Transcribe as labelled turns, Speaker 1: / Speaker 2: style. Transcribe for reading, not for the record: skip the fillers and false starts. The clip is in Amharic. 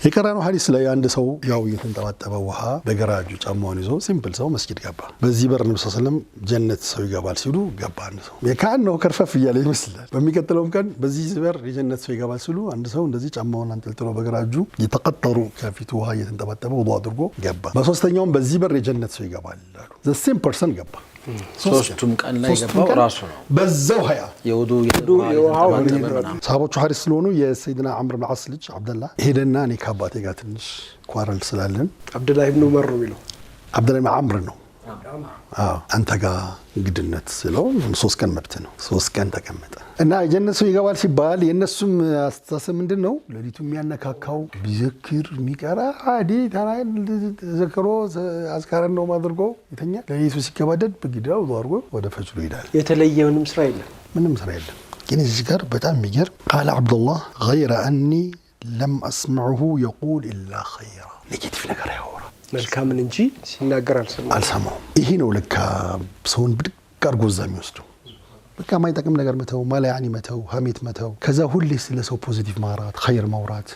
Speaker 1: የቀራነው ሐዲስ ላይ አንድ ሰው ያው የተንጠባጠበ ውሃ በገራጁ ጫማውን ይዞ ሲምፕል ሰው መስጊድ ገባ። በዚህ በር ነብዩ ሰለላሁ ጀነት ሰው ይገባል ሲሉ ገባ አንድ ሰው። የካን ነው ከርፈፍ እያለ ይመስላል። በሚቀጥለውም ቀን በዚህ በር የጀነት ሰው ይገባል ሲሉ አንድ ሰው እንደዚህ ጫማውን አንጠልጥሎ በገራጁ የተቀጠሩ ከፊቱ ውሃ የተንጠባጠበ ውዱ አድርጎ ገባ። በሶስተኛውም በዚህ በር የጀነት ሰው ይገባል አሉ። ዘ ሴም ፐርሰን ገባ።
Speaker 2: ሶስቱም ቀን ላይ ገባው ራሱ ነው
Speaker 1: በዛው ሀያ
Speaker 2: የውዱ
Speaker 1: ሰሃቦቹ ሐዲስ ስለሆኑ የሰይድና ዐምር ብን ዐስ ልጅ አብደላህ ሄደና እኔ ከአባቴ ጋር ትንሽ ኳረል ስላለን
Speaker 3: አብደላህ ኢብኑ ዑመር ነው የሚለው
Speaker 1: አብደላህ ኢብኑ ዐምር ነው። አንተ ጋር እንግድነት ስለው 3 ቀን መብት ነው። 3 ቀን ተቀመጠ እና የጀነት ሰው ይገባል ሲባል የነሱም አስተሳሰብ ምንድነው? ለሊቱ የሚያነካካው ቢዘክር የሚቀራ አዲ ታናን ተዘክሮ አስካረን ነው ማድርጎ የተኛ ለሊቱ ሲከባደድ በጊዳው አድርጎ ወደ ፈጅሩ ይላል።
Speaker 3: የተለየ ምንም ስራ የለም።
Speaker 1: ግን እዚህ ጋር በጣም የሚገርም ቃል አብዱላህ غير اني لم اسمعه يقول الا خيرا ኔጌቲቭ ነገር ያወራ
Speaker 3: መልካምን እንጂ ሲናገር
Speaker 1: አልሰማውም። ይሄ ነው ለካ ሰውን ብድግ አድርጎ እዛ የሚወስደው። በቃ ማይጠቅም ነገር መተው፣ ማላያኒ መተው፣ ሀሜት መተው፣ ከዛ ሁሌ ስለ ሰው ፖዚቲቭ ማውራት፣ ኸይር ማውራት